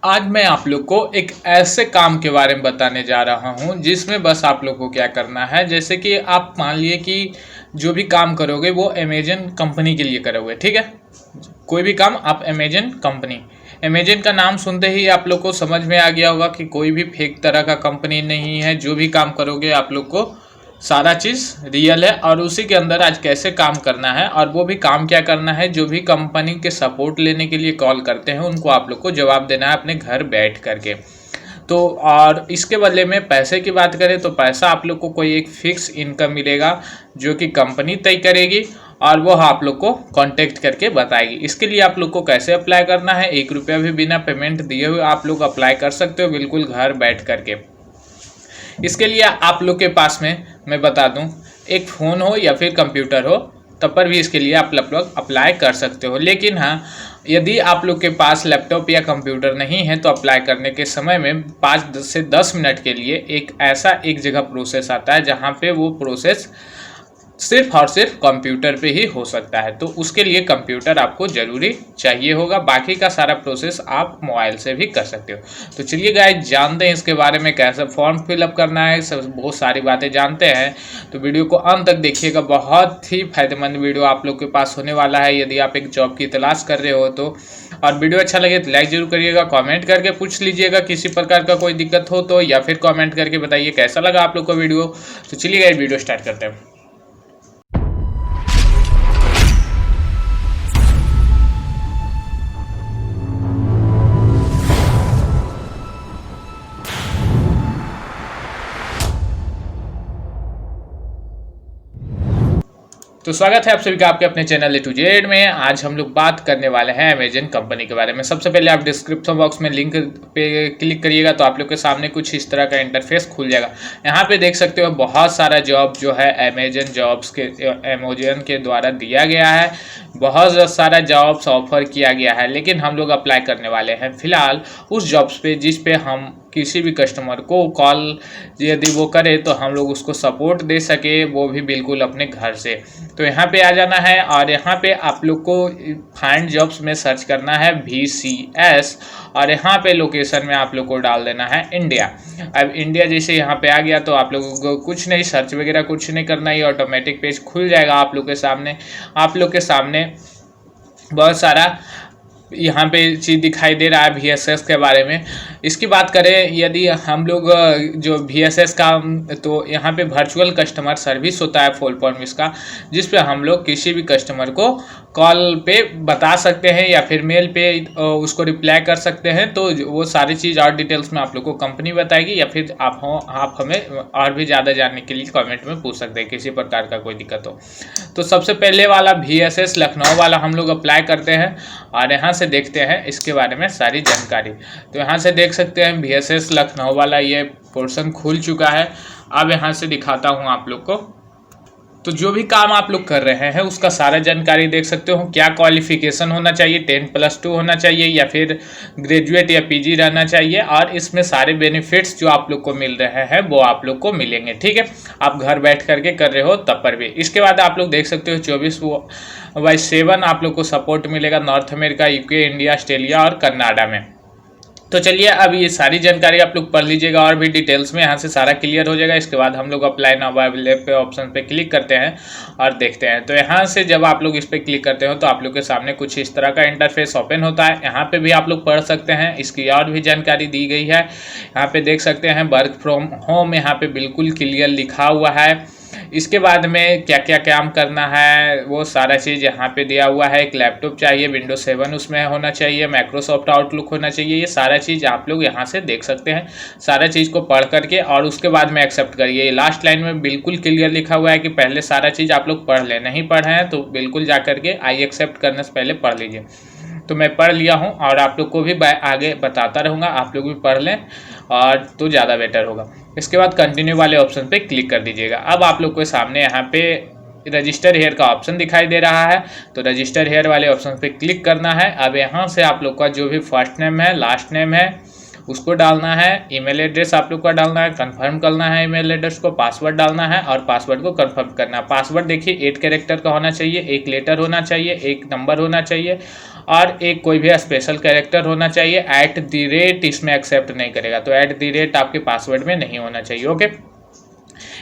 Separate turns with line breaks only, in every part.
आज मैं आप लोग को एक ऐसे काम के बारे में बताने जा रहा हूँ जिसमें बस आप लोग को क्या करना है। जैसे कि आप मान लिए कि जो भी काम करोगे वो अमेजन कंपनी के लिए करोगे, ठीक है। कोई भी काम आप अमेजन का नाम सुनते ही आप लोग को समझ में आ गया होगा कि कोई भी फेक तरह का कंपनी नहीं है। जो भी काम करोगे आप लोग को सारा चीज़ रियल है और उसी के अंदर आज कैसे काम करना है और वो भी काम क्या करना है। जो भी कंपनी के सपोर्ट लेने के लिए कॉल करते हैं उनको आप लोग को जवाब देना है अपने घर बैठ करके। तो और इसके बदले में पैसे की बात करें तो पैसा आप लोग को कोई एक फिक्स इनकम मिलेगा जो कि कंपनी तय करेगी और वो आप लोग को कांटेक्ट करके बताएगी। इसके लिए आप लोग को कैसे अप्लाई करना है, 1 रुपया भी बिना पेमेंट दिए हुए आप लोग अप्लाई कर सकते हो बिल्कुल घर बैठ करके। इसके लिए आप लोग के पास में मैं बता दूं, एक फ़ोन हो या फिर कंप्यूटर हो तब पर भी इसके लिए आप लोग अप्लाई कर सकते हो। लेकिन हाँ, यदि आप लोग के पास लैपटॉप या कंप्यूटर नहीं है तो अप्लाई करने के समय में 5 से 10 मिनट के लिए एक जगह प्रोसेस आता है जहाँ पे वो प्रोसेस सिर्फ और सिर्फ कंप्यूटर पे ही हो सकता है। तो उसके लिए कंप्यूटर आपको ज़रूरी चाहिए होगा, बाकी का सारा प्रोसेस आप मोबाइल से भी कर सकते हो। तो चलिए गाइस जानते हैं इसके बारे में, कैसे फॉर्म फिलअप करना है, सब बहुत सारी बातें जानते हैं। तो वीडियो को अंत तक देखिएगा, बहुत ही फायदेमंद वीडियो आप लोग के पास होने वाला है यदि आप एक जॉब की तलाश कर रहे हो तो। और वीडियो अच्छा लगे तो लाइक जरूर करिएगा, कमेंट करके पूछ लीजिएगा किसी प्रकार का कोई दिक्कत हो तो, या फिर कमेंट करके बताइए कैसा लगा आप लोग को वीडियो। तो चलिए गाइस वीडियो स्टार्ट करते हैं। तो स्वागत है आप सभी का आपके अपने चैनल ए टू जेड में। आज हम लोग बात करने वाले हैं अमेजन कंपनी के बारे में। सबसे पहले आप डिस्क्रिप्शन बॉक्स में लिंक पे क्लिक करिएगा तो आप लोग के सामने कुछ इस तरह का इंटरफेस खुल जाएगा। यहाँ पे देख सकते हो बहुत सारा जॉब जो है अमेजन के द्वारा दिया गया है। बहुत सारा जॉब्स ऑफर किया गया है, लेकिन हम लोग अप्लाई करने वाले हैं फिलहाल उस जॉब्स पे जिस पे हम किसी भी कस्टमर को कॉल यदि वो करे तो हम लोग उसको सपोर्ट दे सके, वो भी बिल्कुल अपने घर से। तो यहाँ पे आ जाना है और यहाँ पे आप लोग को फाइंड जॉब्स में सर्च करना है VCS और यहाँ पे लोकेशन में आप लोग को डाल देना है इंडिया। अब इंडिया जैसे यहाँ पे आ गया तो आप लोगों को कुछ नहीं, सर्च वगैरह कुछ नहीं करना, ये ऑटोमेटिक पेज खुल जाएगा आप लोग के सामने। आप लोग के सामने बहुत सारा यहाँ पे चीज़ दिखाई दे रहा है VSS के बारे में। इसकी बात करें यदि हम लोग जो VSS का, तो यहाँ पे वर्चुअल कस्टमर सर्विस होता है फुल फॉर्म इसका, जिस पे हम लोग किसी भी कस्टमर को कॉल पे बता सकते हैं या फिर मेल पे उसको रिप्लाई कर सकते हैं। तो वो सारी चीज़ और डिटेल्स में आप लोग को कंपनी बताएगी, या फिर आप हमें और भी ज़्यादा जानने के लिए कमेंट में पूछ सकते हैं किसी प्रकार का कोई दिक्कत हो। तो सबसे पहले वाला VSS लखनऊ वाला हम लोग अप्लाई करते हैं और यहाँ से देखते हैं इसके बारे में सारी जानकारी। तो यहाँ से देख सकते हैं VSS लखनऊ वाला ये पोर्शन खुल चुका है। अब यहाँ से दिखाता हूँ आप लोग को। तो जो भी काम आप लोग कर रहे हैं उसका सारा जानकारी देख सकते हो। क्या क्वालिफिकेशन होना चाहिए, 10+2 होना चाहिए या फिर ग्रेजुएट या PG रहना चाहिए, और इसमें सारे बेनिफिट्स जो आप लोग को मिल रहे हैं वो आप लोग को मिलेंगे, ठीक है। आप घर बैठ करके कर रहे हो तब पर भी। इसके बाद आप लोग देख सकते हो 24/7 आप लोग को सपोर्ट मिलेगा north America, UK, India, Australia और कनाडा में। तो चलिए अब ये सारी जानकारी आप लोग पढ़ लीजिएगा और भी डिटेल्स में, यहाँ से सारा क्लियर हो जाएगा। इसके बाद हम लोग अप्लाई नाउ अवेलेबल पे ऑप्शन पे क्लिक करते हैं और देखते हैं। तो यहाँ से जब आप लोग इस पर क्लिक करते हो तो आप लोग के सामने कुछ इस तरह का इंटरफेस ओपन होता है। यहाँ पे भी आप लोग पढ़ सकते हैं, इसकी और भी जानकारी दी गई है। यहाँ पे देख सकते हैं वर्क फ्रॉम होम यहाँ पे बिल्कुल क्लियर लिखा हुआ है। इसके बाद में क्या क्या काम करना है वो सारा चीज़ यहाँ पे दिया हुआ है। एक लैपटॉप चाहिए, Windows 7 उसमें होना चाहिए, माइक्रोसॉफ्ट आउटलुक होना चाहिए। ये सारा चीज़ आप लोग यहाँ से देख सकते हैं। सारा चीज़ को पढ़ करके और उसके बाद में एक्सेप्ट करिए। लास्ट लाइन में बिल्कुल क्लियर लिखा हुआ है कि पहले सारा चीज़ आप लोग पढ़ लें। नहीं पढ़े हैं तो बिल्कुल जा करके आई एक्सेप्ट करने से पहले पढ़ लीजिए। तो मैं पढ़ लिया हूँ और आप लोग को भी आगे बताता रहूँगा, आप लोग भी पढ़ लें और तो ज़्यादा बेटर होगा। इसके बाद कंटिन्यू वाले ऑप्शन पे क्लिक कर दीजिएगा। अब आप लोग के सामने यहाँ पे रजिस्टर हेयर का ऑप्शन दिखाई दे रहा है, तो रजिस्टर हेयर वाले ऑप्शन पे क्लिक करना है। अब यहाँ से आप लोग का जो भी फर्स्ट नेम है, लास्ट नेम है उसको डालना है, ईमेल एड्रेस आप लोग का डालना है, कंफर्म करना है ईमेल एड्रेस को, पासवर्ड डालना है और पासवर्ड को कंफर्म करना है। पासवर्ड देखिए 8 कैरेक्टर का होना चाहिए, एक लेटर होना चाहिए, एक नंबर होना चाहिए और एक कोई भी स्पेशल कैरेक्टर होना चाहिए। @ इसमें एक्सेप्ट नहीं करेगा, तो @ आपके पासवर्ड में नहीं होना चाहिए। ओके,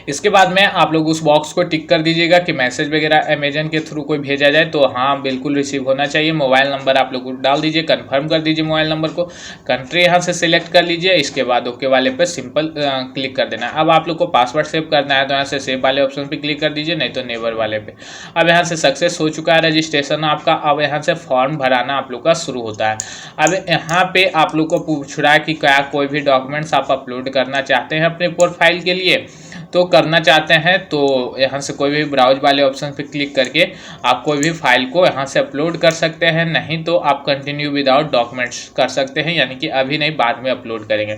इसके बाद में आप लोग उस बॉक्स को टिक कर दीजिएगा कि मैसेज वगैरह अमेजन के थ्रू कोई भेजा जाए तो हाँ बिल्कुल रिसीव होना चाहिए। मोबाइल नंबर आप लोग डाल दीजिए, कंफर्म कर दीजिए मोबाइल नंबर को, कंट्री यहाँ से सिलेक्ट कर लीजिए। इसके बाद ओके वाले पे सिंपल क्लिक कर देना है। अब आप लोग को पासवर्ड सेव करना है तो यहाँ से सेव वाले ऑप्शन पे क्लिक कर दीजिए, नहीं तो नेवर वाले पे। अब यहाँ से सक्सेस हो चुका है रजिस्ट्रेशन आपका। अब यहाँ से फॉर्म भराना आप लोग का शुरू होता है। अब यहाँ पे आप लोग को पूछ रहा है कि क्या कोई भी डॉक्यूमेंट्स आप अपलोड करना चाहते हैं अपने प्रोफाइल के लिए, तो करना चाहते हैं तो यहाँ से कोई भी ब्राउज वाले ऑप्शन पे क्लिक करके आप कोई भी फाइल को यहाँ से अपलोड कर सकते हैं, नहीं तो आप कंटिन्यू विदाउट डॉक्यूमेंट्स कर सकते हैं, यानी कि अभी नहीं बाद में अपलोड करेंगे।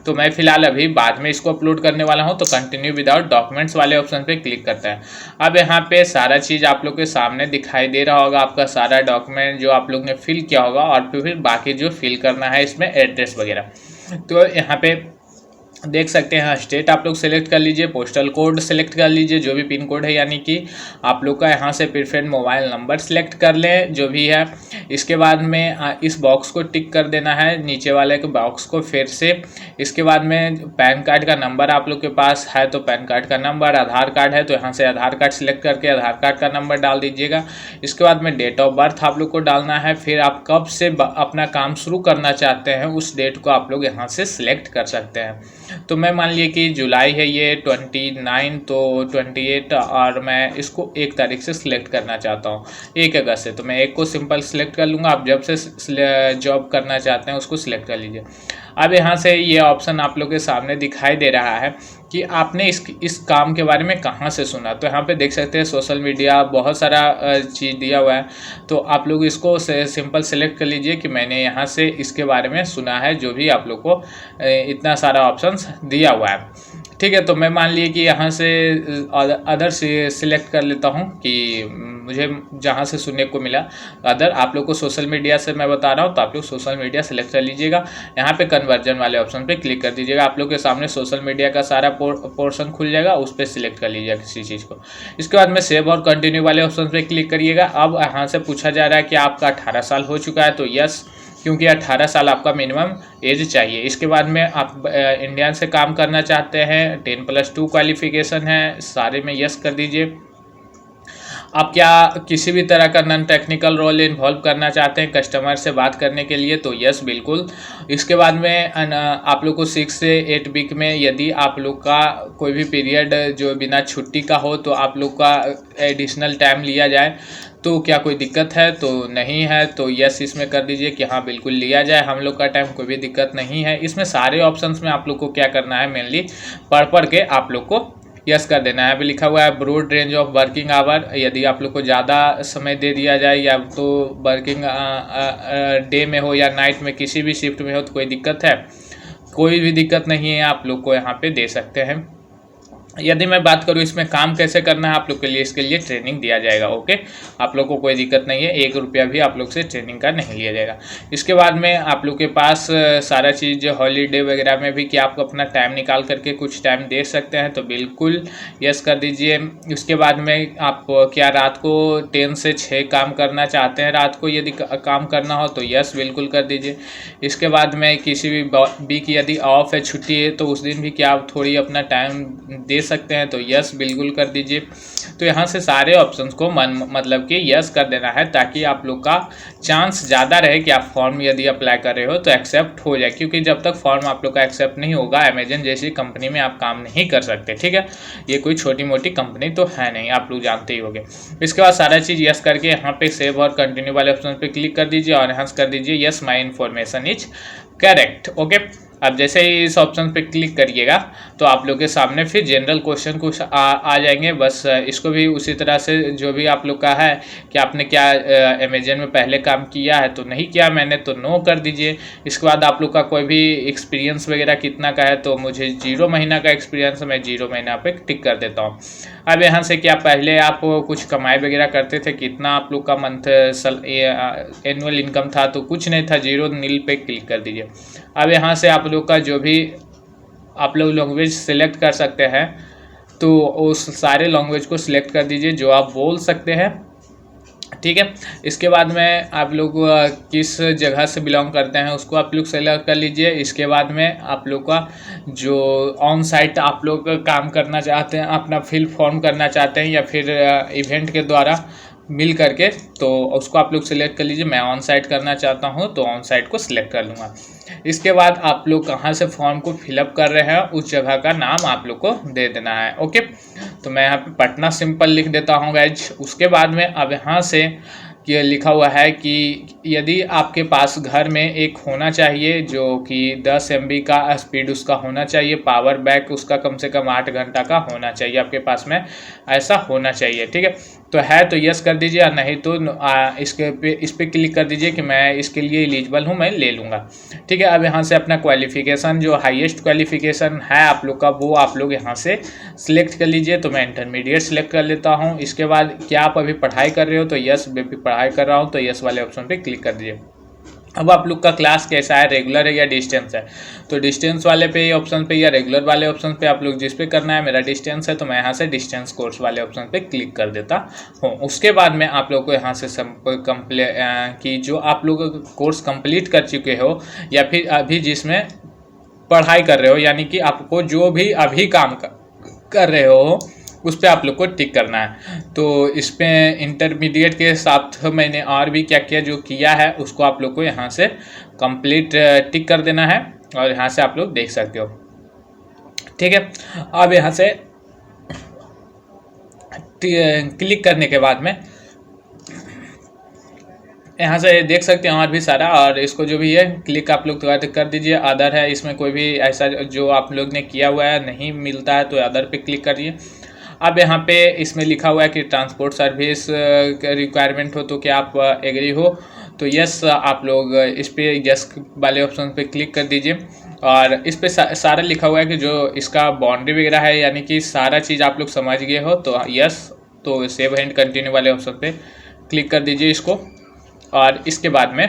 तो मैं फिलहाल अभी बाद में इसको अपलोड करने वाला हूँ, तो कंटिन्यू विदाउट डॉक्यूमेंट्स वाले ऑप्शन पे क्लिक करता है। अब यहाँ पे सारा चीज़ आप लोग के सामने दिखाई दे रहा होगा, आपका सारा डॉक्यूमेंट जो आप लोग ने फिल किया होगा और फिर बाकी जो फिल करना है इसमें एड्रेस वगैरह। तो यहाँ पे देख सकते हैं स्टेट आप लोग सेलेक्ट कर लीजिए, पोस्टल कोड सेलेक्ट कर लीजिए जो भी पिन कोड है, यानी कि आप लोग का यहाँ से प्रीफर्ड मोबाइल नंबर सेलेक्ट कर लें जो भी है। इसके बाद में इस बॉक्स को टिक कर देना है, नीचे वाले के बॉक्स को फिर से। इसके बाद में पैन कार्ड का नंबर आप लोग के पास है तो पैन कार्ड का नंबर, आधार कार्ड है तो यहाँ से आधार कार्ड सेलेक्ट करके आधार कार्ड का नंबर डाल दीजिएगा। इसके बाद में डेट ऑफ बर्थ आप लोग को डालना है, फिर आप कब से अपना काम शुरू करना चाहते हैं उस डेट को आप लोग यहाँ से सिलेक्ट कर सकते हैं। तो मैं मान लिए कि जुलाई है ये 29 तो 28 और मैं इसको 1 तारीख से सिलेक्ट करना चाहता हूँ 1 अगस्त से, तो मैं 1 को सिंपल सिलेक्ट कर लूँगा। आप जब से जॉब करना चाहते हैं उसको सिलेक्ट कर लीजिए। अब यहाँ से ये ऑप्शन आप लोग के सामने दिखाई दे रहा है कि आपने इस काम के बारे में कहाँ से सुना। तो यहाँ पे देख सकते हैं सोशल मीडिया बहुत सारा चीज़ दिया हुआ है, तो आप लोग इसको सिंपल सेलेक्ट कर लीजिए कि मैंने यहाँ से इसके बारे में सुना है, जो भी आप लोग को इतना सारा ऑप्शंस दिया हुआ है। ठीक है, तो मैं मान लिए कि यहाँ से अदर से सिलेक्ट कर लेता हूँ कि मुझे जहाँ से सुनने को मिला अदर। आप लोग को सोशल मीडिया से मैं बता रहा हूँ तो आप लोग सोशल मीडिया सेलेक्ट कर लीजिएगा। यहाँ पे कन्वर्जन वाले ऑप्शन पे क्लिक कर दीजिएगा, आप लोग के सामने सोशल मीडिया का सारा पोर्शन खुल जाएगा, उस पर सिलेक्ट कर लीजिएगा किसी चीज़ को। इसके बाद में सेव और कंटिन्यू वाले ऑप्शन पे क्लिक करिएगा। अब यहाँ से पूछा जा रहा है कि आपका 18 साल हो चुका है, तो यस, क्योंकि 18 साल आपका मिनिमम एज चाहिए। इसके बाद में आप इंडियन से काम करना चाहते हैं, 10+2 क्वालिफिकेशन है, सारे में यस कर दीजिए। आप क्या किसी भी तरह का नॉन टेक्निकल रोल इन्वॉल्व करना चाहते हैं कस्टमर से बात करने के लिए, तो यस बिल्कुल। इसके बाद में आप लोग को 6 से 8 वीक में यदि आप लोग का कोई भी पीरियड जो बिना छुट्टी का हो तो आप लोग का एडिशनल टाइम लिया जाए, तो क्या कोई दिक्कत है? तो नहीं है, तो यस इसमें कर दीजिए कि हाँ बिल्कुल लिया जाए हम लोग का टाइम, कोई भी दिक्कत नहीं है। इसमें सारे ऑप्शंस में आप लोग को क्या करना है, मेनली पढ़ के आप लोग को यस कर देना है। अभी लिखा हुआ है broad range of working hour, यदि आप लोग को ज़्यादा समय दे दिया जाए या तो वर्किंग डे में हो या नाइट में, किसी भी शिफ्ट में हो तो कोई दिक्कत है? कोई भी दिक्कत नहीं है, आप लोग को यहाँ पे दे सकते हैं। यदि मैं बात करूँ इसमें काम कैसे करना है आप लोग के लिए, इसके लिए ट्रेनिंग दिया जाएगा। ओके, आप लोग को कोई दिक्कत नहीं है, 1 रुपया भी आप लोग से ट्रेनिंग का नहीं लिया जाएगा। इसके बाद में आप लोग के पास सारा चीज़ हॉलीडे वगैरह में भी कि आप अपना टाइम निकाल करके कुछ टाइम दे सकते हैं, तो बिल्कुल यस कर दीजिए। उसके बाद में आप क्या रात को 10 से 6 काम करना चाहते हैं, रात को यदि काम करना हो तो यस बिल्कुल कर दीजिए। इसके बाद में किसी भी वीक यदि ऑफ है, छुट्टी है, तो उस दिन भी क्या आप थोड़ी अपना टाइम दे सकते हैं, तो यस बिल्कुल कर दीजिए। तो यहाँ से सारे ऑप्शंस को मतलब कि यस कर देना है, ताकि आप लोग का चांस ज़्यादा रहे कि आप फॉर्म यदि अप्लाई कर रहे हो तो एक्सेप्ट हो जाए, क्योंकि जब तक फॉर्म आप लोग का एक्सेप्ट नहीं होगा अमेजन जैसी कंपनी में आप काम नहीं कर सकते। ठीक है, ये कोई छोटी मोटी कंपनी तो है नहीं, आप लोग जानते ही होंगे। इसके बाद सारा चीज़ यस करके यहाँ पे सेव और कंटिन्यू वाले ऑप्शन पे क्लिक कर दीजिए और यहाँ कर दीजिए yes my information is correct. Okay, अब जैसे ही इस ऑप्शन पे क्लिक करिएगा तो आप लोग के सामने फिर जनरल क्वेश्चन कुछ आ जाएंगे। बस इसको भी उसी तरह से जो भी आप लोग का है कि आपने क्या अमेजन में पहले काम किया है, तो नहीं किया मैंने तो नो कर दीजिए। इसके बाद आप लोग का कोई भी एक्सपीरियंस वगैरह कितना का है, तो मुझे 0 महीना का एक्सपीरियंस है, मैं 0 महीना पे टिक कर देता हूँ। अब यहाँ से क्या पहले आप कुछ कमाई वगैरह करते थे, कितना आप लोग का मंथ एनुअल इनकम था, तो कुछ नहीं था, जीरो नील पे क्लिक कर दीजिए। अब यहाँ से आप लोग का जो भी आप लोग लैंग्वेज सेलेक्ट कर सकते हैं, तो उस सारे लैंग्वेज को सिलेक्ट कर दीजिए जो आप बोल सकते हैं, ठीक है। इसके बाद में आप लोग किस जगह से बिलोंग करते हैं उसको आप लोग सेलेक्ट कर लीजिए। इसके बाद में आप लोग का जो ऑन साइट आप लोग काम करना चाहते हैं, अपना फिल फॉर्म करना चाहते हैं या फिर इवेंट के द्वारा मिल करके, तो उसको आप लोग सिलेक्ट कर लीजिए। मैं ऑन साइट करना चाहता हूँ तो ऑन साइट को सिलेक्ट कर लूँगा। इसके बाद आप लोग कहाँ से फॉर्म को फिलअप कर रहे हैं उस जगह का नाम आप लोग को दे देना है, ओके। तो मैं यहाँ पे पटना सिंपल लिख देता हूँ गाइज। उसके बाद में अब यहाँ से ये लिखा हुआ है कि यदि आपके पास घर में एक होना चाहिए जो कि 10 MB का स्पीड उसका होना चाहिए, पावर बैक उसका कम से कम 8 घंटा का होना चाहिए आपके पास में, ऐसा होना चाहिए, ठीक है। तो है तो यस कर दीजिए, और नहीं तो इस पे क्लिक कर दीजिए कि मैं इसके लिए एलिजिबल हूँ, मैं ले लूँगा, ठीक है। अब यहाँ से अपना क्वालिफिकेशन जो हाईएस्ट क्वालिफिकेशन है आप लोग का वो आप लोग यहाँ से सिलेक्ट कर लीजिए। तो मैं इंटरमीडिएट सिलेक्ट कर लेता हूँ। इसके बाद क्या आप अभी पढ़ाई कर रहे हो, तो यस बेबी पढ़ाई कर रहा हूँ, तो यस वाले ऑप्शन पे क्लिक कर दीजिए। अब आप लोग का क्लास कैसा है, रेगुलर है या डिस्टेंस है, तो डिस्टेंस वाले पे ऑप्शन पे या रेगुलर वाले ऑप्शन पे आप लोग जिस पे करना है। मेरा डिस्टेंस है तो मैं यहाँ से डिस्टेंस कोर्स वाले ऑप्शन पे क्लिक कर देता हूँ। उसके बाद में आप लोग को यहाँ से कि जो आप लोग कोर्स कंप्लीट कर चुके हो या फिर अभी जिसमें पढ़ाई कर रहे हो, यानी कि आपको जो भी अभी काम कर रहे हो उस पर आप लोग को टिक करना है। तो इस पर इंटरमीडिएट के साथ मैंने और भी क्या किया, जो किया है उसको आप लोग को यहाँ से कंप्लीट टिक कर देना है, और यहाँ से आप लोग देख सकते हो, ठीक है। अब यहाँ से क्लिक करने के बाद में यहाँ से देख सकते हैं और भी सारा, और इसको जो भी है क्लिक आप लोग कर दीजिए। अदर है, इसमें कोई भी ऐसा जो आप लोग ने किया हुआ है नहीं मिलता है तो अदर पे क्लिक करिए। अब यहाँ पे इसमें लिखा हुआ है कि ट्रांसपोर्ट सर्विस रिक्वायरमेंट हो, तो क्या आप एग्री हो, तो यस आप लोग इस पे यस वाले ऑप्शन पे क्लिक कर दीजिए। और इस पे सारा लिखा हुआ है कि जो इसका बाउंड्री वगैरह है, यानी कि सारा चीज़ आप लोग समझ गए हो, तो यस, तो सेव एंड कंटिन्यू वाले ऑप्शन पे क्लिक कर दीजिए इसको। और इसके बाद में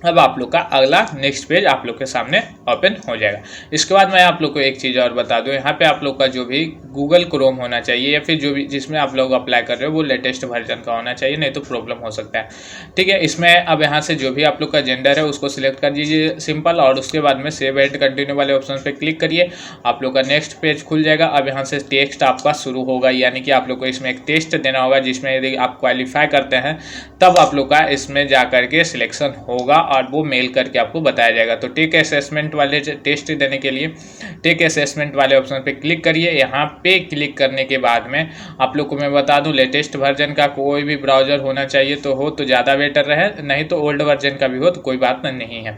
अब आप लोग का अगला नेक्स्ट पेज आप लोग के सामने ओपन हो जाएगा। इसके बाद मैं आप लोग को एक चीज़ और बता दूं, यहाँ पे आप लोग का जो भी गूगल क्रोम होना चाहिए या फिर जो भी जिसमें आप लोग अप्लाई कर रहे हो वो लेटेस्ट वर्जन का होना चाहिए, नहीं तो प्रॉब्लम हो सकता है, ठीक है। इसमें अब यहाँ से जो भी आप लोग का जेंडर है उसको सिलेक्ट कर दीजिए सिंपल, और उसके बाद में सेव एंड कंटिन्यू वाले ऑप्शन पर क्लिक करिए। आप लोग का नेक्स्ट पेज खुल जाएगा। अब यहाँ से टेस्ट आपका शुरू होगा, यानी कि आप लोग को इसमें एक टेस्ट देना होगा, जिसमें यदि आप क्वालिफाई करते हैं तब आप लोग का इसमें जा करके सिलेक्शन होगा और वो मेल करके आपको बताया जाएगा। तो टेक असेसमेंट वाले टेस्ट देने के लिए टेक असेसमेंट वाले ऑप्शन पे क्लिक करिए। यहाँ पे क्लिक करने के बाद में आप लोग को मैं बता दूं, लेटेस्ट वर्जन का कोई भी ब्राउज़र होना चाहिए, तो हो तो ज़्यादा बेटर रहे, नहीं तो ओल्ड वर्जन का भी हो तो कोई बात नहीं है।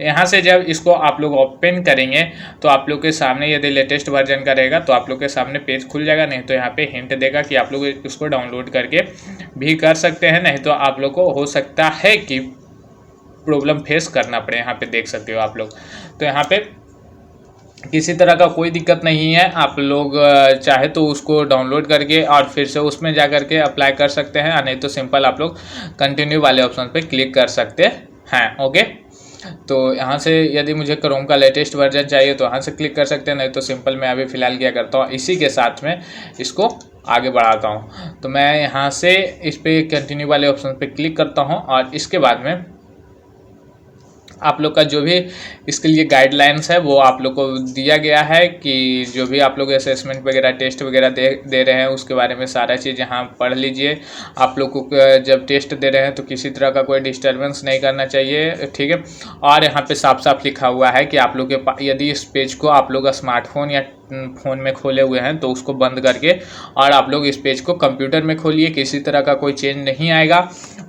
यहाँ से जब इसको आप लोग ओपन करेंगे तो आप लोग के सामने यदि लेटेस्ट वर्जन का रहेगा तो आप लोग के सामने पेज खुल जाएगा, नहीं तो यहाँ पे हिंट देगा कि आप लोग इसको डाउनलोड करके भी कर सकते हैं, नहीं तो आप लोग को हो सकता है कि प्रॉब्लम फेस करना पड़े। यहाँ पे देख सकते हो आप लोग, तो यहाँ पे किसी तरह का कोई दिक्कत नहीं है। आप लोग चाहे तो उसको डाउनलोड करके और फिर से उसमें जा करके अप्लाई कर सकते हैं, नहीं तो सिंपल आप लोग कंटिन्यू वाले ऑप्शन पे क्लिक कर सकते हैं, ओके। तो यहाँ से यदि मुझे क्रोम का लेटेस्ट वर्जन चाहिए तो यहाँ से क्लिक कर सकते हैं, नहीं तो सिंपल मैं अभी फ़िलहाल क्या करता हूँ, इसी के साथ में इसको आगे बढ़ाता हूँ। तो मैं यहाँ से इस पर कंटिन्यू वाले ऑप्शन पे क्लिक करता हूँ, और इसके बाद में आप लोग का जो भी इसके लिए गाइडलाइंस है वो आप लोग को दिया गया है कि जो भी आप लोग असेसमेंट वगैरह टेस्ट वगैरह दे रहे हैं उसके बारे में सारा चीज़ यहाँ पढ़ लीजिए। आप लोग को जब टेस्ट दे रहे हैं तो किसी तरह का कोई डिस्टर्बेंस नहीं करना चाहिए, ठीक है। और यहाँ पे साफ साफ लिखा हुआ है कि आप लोग के यदि इस पेज को आप लोग स्मार्टफोन या फ़ोन में खोले हुए हैं तो उसको बंद करके और आप लोग इस पेज को कंप्यूटर में खोलिए, किसी तरह का कोई चेंज नहीं आएगा।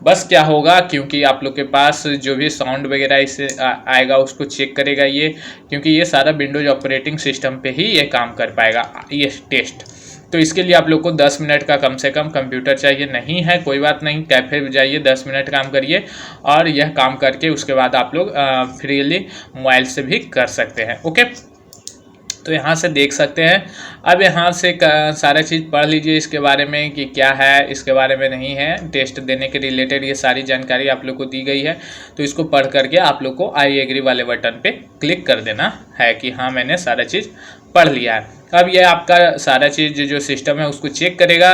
बस क्या होगा, क्योंकि आप लोग के पास जो भी साउंड वगैरह इससे आएगा उसको चेक करेगा ये, क्योंकि ये सारा विंडोज ऑपरेटिंग सिस्टम पे ही ये काम कर पाएगा ये टेस्ट। तो इसके लिए आप लोग को 10 मिनट का कम से कम कंप्यूटर चाहिए, नहीं है कोई बात नहीं, कैफ़े में जाइए 10 मिनट काम करिए और यह काम करके उसके बाद आप लोग फ्रीली मोबाइल से भी कर सकते हैं, ओके। तो यहाँ से देख सकते हैं। अब यहाँ से सारा चीज़ पढ़ लीजिए इसके बारे में कि क्या है, इसके बारे में नहीं है। टेस्ट देने के रिलेटेड ये सारी जानकारी आप लोग को दी गई है, तो इसको पढ़ करके आप लोग को आई एग्री वाले बटन पे क्लिक कर देना है कि हाँ मैंने सारा चीज़ पढ़ लिया है। अब ये आपका सारा चीज़ जो सिस्टम है उसको चेक करेगा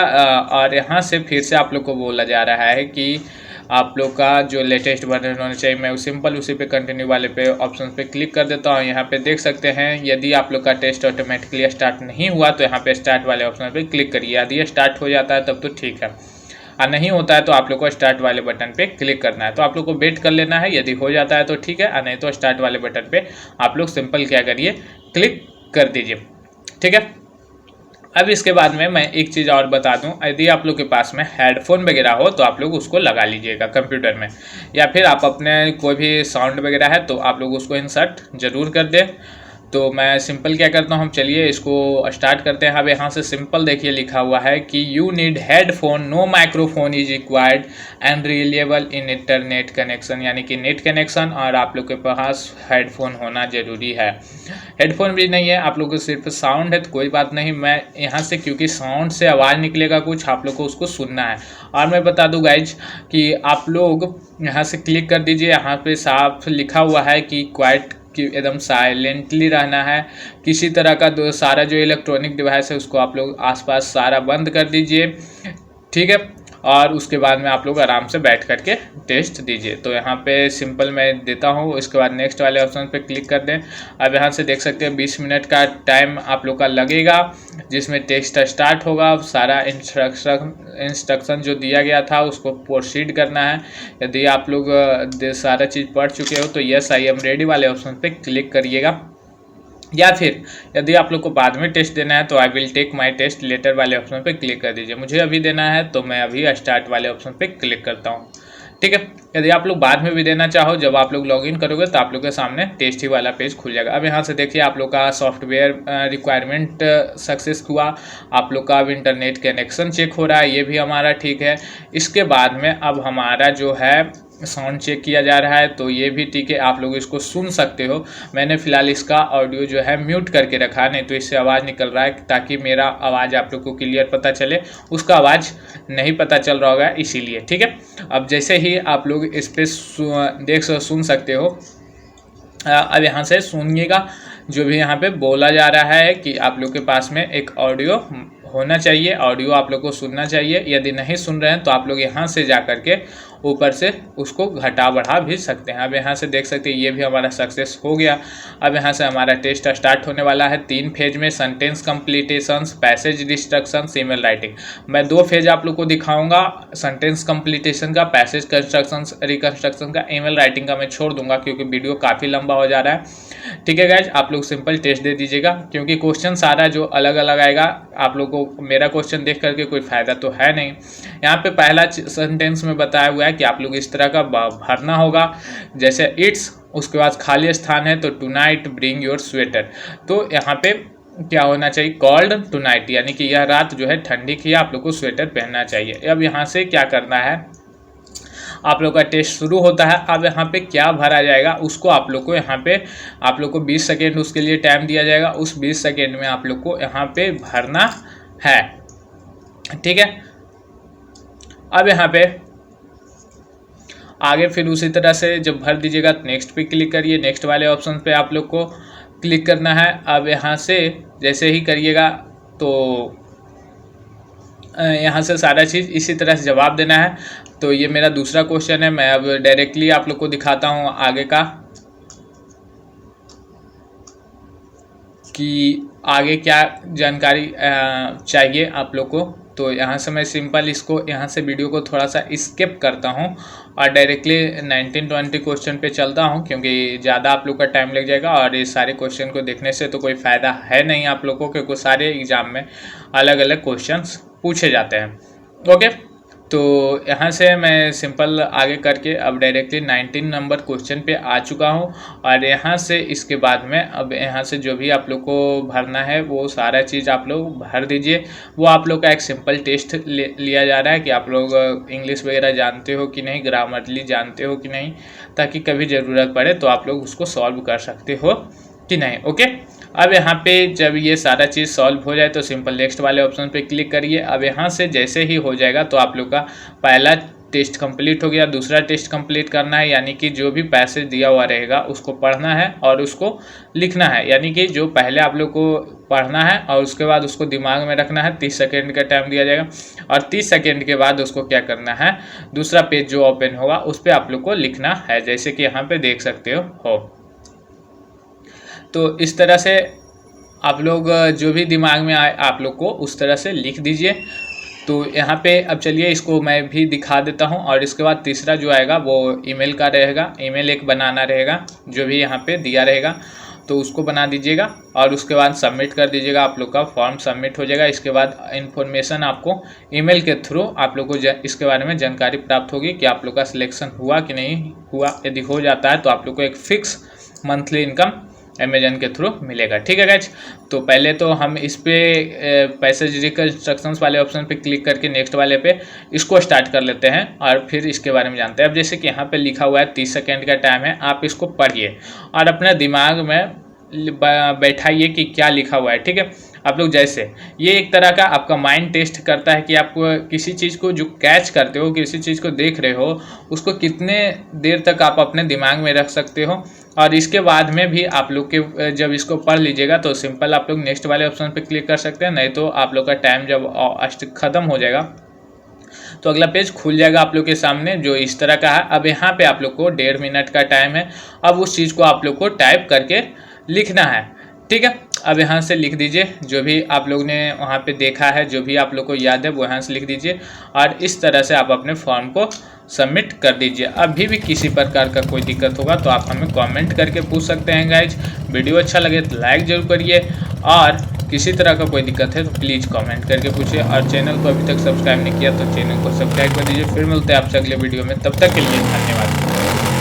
और यहाँ से फिर से आप लोग को बोला जा रहा है कि आप लोग का जो लेटेस्ट वर्जन होना चाहिए। मैं सिंपल उसी पे कंटिन्यू वाले पे ऑप्शन पे क्लिक कर देता हूँ। यहाँ पे देख सकते हैं यदि आप लोग का टेस्ट ऑटोमेटिकली स्टार्ट नहीं हुआ तो यहाँ पे स्टार्ट वाले ऑप्शन पे क्लिक करिए। यदि ये स्टार्ट हो जाता है तब तो ठीक है, और नहीं होता है तो आप लोग को स्टार्ट वाले बटन पे क्लिक करना है। तो आप लोग को वेट कर लेना है, यदि हो जाता है तो ठीक है, और नहीं तो स्टार्ट वाले बटन पे आप लोग सिंपल क्या करिए, क्लिक कर दीजिए। ठीक है। अब इसके बाद में मैं एक चीज़ और बता दूं, यदि आप लोग के पास में हेडफोन वगैरह हो तो आप लोग उसको लगा लीजिएगा कंप्यूटर में, या फिर आप अपने कोई भी साउंड वगैरह है तो आप लोग उसको इंसर्ट ज़रूर कर दें। तो मैं सिंपल क्या करता हूँ, हम चलिए इसको स्टार्ट करते हैं। अब यहाँ से सिंपल देखिए लिखा हुआ है कि you need headphone, no microphone is required and reliable in internet connection, यानी कि नेट कनेक्शन और आप लोग के पास हेडफोन होना ज़रूरी है। हेडफोन भी नहीं है, आप लोग को सिर्फ साउंड है तो कोई बात नहीं। मैं यहाँ से क्योंकि साउंड से आवाज़ निकलेगा कुछ, आप लोग को उसको सुनना है। और मैं बता दूँ गाइज कि आप लोग यहाँ से क्लिक कर दीजिए, यहाँ पे साफ लिखा हुआ है कि क्वाइट कि एकदम साइलेंटली रहना है। किसी तरह का सारा जो इलेक्ट्रॉनिक डिवाइस है उसको आप लोग आसपास सारा बंद कर दीजिए। ठीक है। और उसके बाद में आप लोग आराम से बैठ करके टेस्ट दीजिए। तो यहाँ पे सिंपल मैं देता हूँ, इसके बाद नेक्स्ट वाले ऑप्शन पे क्लिक कर दें। अब यहाँ से देख सकते हैं 20 मिनट का टाइम आप लोग का लगेगा, जिसमें टेस्ट स्टार्ट होगा। सारा इंस्ट्रक्शन जो दिया गया था उसको प्रोसीड करना है। यदि आप लोग सारा चीज़ पढ़ चुके हो तो यस आई एम रेडी वाले ऑप्शन पे क्लिक करिएगा, या फिर यदि आप लोग को बाद में टेस्ट देना है तो I will take my test later वाले ऑप्शन पे क्लिक कर दीजिए। मुझे अभी देना है तो मैं अभी स्टार्ट वाले ऑप्शन पे क्लिक करता हूँ। ठीक है। यदि आप लोग बाद में भी देना चाहो, जब आप लोग लॉगिन करोगे तो आप लोग के सामने टेस्ट ही वाला पेज खुल जाएगा। अब यहाँ से देखिए आप लोग का सॉफ्टवेयर रिक्वायरमेंट सक्सेस हुआ, आप लोग का अब इंटरनेट कनेक्शन चेक हो रहा है, ये भी हमारा ठीक है। इसके बाद में अब हमारा जो है साउंड चेक किया जा रहा है, तो ये भी ठीक है, आप लोग इसको सुन सकते हो। मैंने फ़िलहाल इसका ऑडियो जो है म्यूट करके रखा, नहीं तो इससे आवाज़ निकल रहा है, ताकि मेरा आवाज़ आप लोग को क्लियर पता चले, उसका आवाज़ नहीं पता चल रहा होगा इसीलिए। ठीक है। अब जैसे ही आप लोग इस पर सुन सकते हो, अब यहाँ से सुनिएगा जो भी यहाँ पे बोला जा रहा है कि आप लोग के पास में एक ऑडियो होना चाहिए, ऑडियो आप लोग को सुनना चाहिए। यदि नहीं सुन रहे हैं तो आप लोग यहाँ से जा कर के ऊपर से उसको घटा बढ़ा भी सकते हैं। अब यहाँ से देख सकते हैं ये भी हमारा सक्सेस हो गया। अब यहाँ से हमारा टेस्ट स्टार्ट होने वाला है 3 फेज में, sentence completions, passage destructions, email writing. मैं 2 फेज आप लोग को दिखाऊंगा, सेंटेंस कंप्लीटेशन का, पैसेज कंस्ट्रक्शंस रिकंस्ट्रक्शन का, ईमेल राइटिंग का मैं छोड़ दूंगा क्योंकि वीडियो काफ़ी लंबा हो जा रहा है। ठीक है गाइज, आप लोग सिंपल टेस्ट दे दीजिएगा क्योंकि क्वेश्चन सारा जो अलग अलग आएगा, आप लोग को मेरा क्वेश्चन देख करके कोई फ़ायदा तो है नहीं। यहाँ पे पहला सेंटेंस में बताया हुआ है कि आप लोग इस तरह का भरना होगा, जैसे इट्स, उसके बाद खाली स्थान है तो टुनाइट ब्रिंग योर स्वेटर। तो यहाँ पे क्या होना चाहिए, कॉल्ड टुनाइट, यानी कि यह रात जो है ठंडी की, आप लोग को स्वेटर पहनना चाहिए। अब यहाँ से क्या करना है, आप लोग का टेस्ट शुरू होता है। अब यहाँ पे क्या भरा जाएगा उसको आप लोग को यहाँ पे आप लोग को 20 सेकेंड उसके लिए टाइम दिया जाएगा। उस 20 सेकेंड में आप लोग को यहाँ पे भरना है। ठीक है। अब यहाँ पे आगे फिर उसी तरह से जब भर दीजिएगा तो नेक्स्ट पे क्लिक करिए, नेक्स्ट वाले ऑप्शन पे आप लोग को क्लिक करना है। अब यहाँ से जैसे ही करिएगा तो यहाँ से सारा चीज़ इसी तरह से जवाब देना है। तो ये मेरा दूसरा क्वेश्चन है, मैं अब डायरेक्टली आप लोग को दिखाता हूँ आगे का कि आगे क्या जानकारी चाहिए आप लोग को। तो यहाँ से मैं सिंपल इसको यहाँ से वीडियो को थोड़ा सा स्किप करता हूँ और डायरेक्टली 19-20 क्वेश्चन पे चलता हूँ क्योंकि ज़्यादा आप लोग का टाइम लग जाएगा और ये सारे क्वेश्चन को देखने से तो कोई फ़ायदा है नहीं आप लोग को, क्योंकि सारे एग्ज़ाम में अलग अलग क्वेश्चंस पूछे जाते हैं। ओके। तो यहाँ से मैं सिंपल आगे करके अब डायरेक्टली 19 नंबर क्वेश्चन पे आ चुका हूँ और यहाँ से इसके बाद में अब यहाँ से जो भी आप लोग को भरना है वो सारा चीज़ आप लोग भर दीजिए। वो आप लोग का एक सिंपल टेस्ट लिया जा रहा है कि आप लोग इंग्लिश वगैरह जानते हो कि नहीं, ग्रामरली जानते हो कि नहीं, ताकि कभी ज़रूरत पड़े तो आप लोग उसको सॉल्व कर सकते हो कि नहीं। ओके, अब यहाँ पे जब ये सारा चीज़ सॉल्व हो जाए तो सिंपल नेक्स्ट वाले ऑप्शन पे क्लिक करिए। अब यहाँ से जैसे ही हो जाएगा तो आप लोग का पहला टेस्ट कंप्लीट हो गया। दूसरा टेस्ट कंप्लीट करना है, यानी कि जो भी पैसेज दिया हुआ रहेगा उसको पढ़ना है और उसको लिखना है। यानी कि जो पहले आप लोग को पढ़ना है और उसके बाद उसको दिमाग में रखना है। 30 सेकेंड का टाइम दिया जाएगा और 30 सेकेंड के बाद उसको क्या करना है, दूसरा पेज जो ओपन होगा उस पर आप लोग को लिखना है, जैसे कि यहाँ पे देख सकते हो। तो इस तरह से आप लोग जो भी दिमाग में आए आप लोग को उस तरह से लिख दीजिए। तो यहाँ पे अब चलिए इसको मैं भी दिखा देता हूँ। और इसके बाद तीसरा जो आएगा वो ईमेल का रहेगा। ईमेल एक बनाना रहेगा, जो भी यहाँ पे दिया रहेगा तो उसको बना दीजिएगा और उसके बाद सबमिट कर दीजिएगा। आप लोग का फॉर्म सबमिट हो जाएगा। इसके बाद इन्फॉर्मेशन आपको ईमेल के थ्रू आप लोग को इसके बारे में जानकारी प्राप्त होगी कि आप लोग का सिलेक्शन हुआ कि नहीं हुआ। यदि हो जाता है तो आप लोग को एक फिक्स मंथली इनकम अमेजन के थ्रू मिलेगा। ठीक है गाइज, तो पहले तो हम इस पे पैसेज रिकंस्ट्रक्शंस वाले ऑप्शन पे क्लिक करके नेक्स्ट वाले पे इसको स्टार्ट कर लेते हैं और फिर इसके बारे में जानते हैं। अब जैसे कि यहाँ पे लिखा हुआ है 30 सेकेंड का टाइम है, आप इसको पढ़िए और अपने दिमाग में बैठाइए कि क्या लिखा हुआ है। ठीक है, आप लोग जैसे ये एक तरह का आपका माइंड टेस्ट करता है कि आप किसी चीज़ को जो कैच करते हो, किसी चीज़ को देख रहे हो, उसको कितने देर तक आप अपने दिमाग में रख सकते हो। और इसके बाद में भी आप लोग के जब इसको पढ़ लीजिएगा तो सिंपल आप लोग नेक्स्ट वाले ऑप्शन पे क्लिक कर सकते हैं। नहीं तो आप लोग का टाइम जब ख़त्म हो जाएगा तो अगला पेज खुल जाएगा आप लोग के सामने जो इस तरह का है। अब यहाँ पे आप लोग को 1.5 मिनट का टाइम है। अब उस चीज़ को आप लोग को टाइप करके लिखना है। ठीक है, अब यहाँ से लिख दीजिए जो भी आप लोग ने वहाँ पे देखा है, जो भी आप लोग को याद है वो यहाँ से लिख दीजिए और इस तरह से आप अपने फॉर्म को सबमिट कर दीजिए। अभी भी किसी प्रकार का कोई दिक्कत होगा तो आप हमें कमेंट करके पूछ सकते हैं गाइज। वीडियो अच्छा लगे तो लाइक जरूर करिए और किसी तरह का कोई दिक्कत है तो प्लीज़ कमेंट करके पूछिए। और चैनल को अभी तक सब्सक्राइब नहीं किया तो चैनल को सब्सक्राइब कर दीजिए। फिर मिलते हैं आपसे अगले वीडियो में, तब तक के लिए धन्यवाद।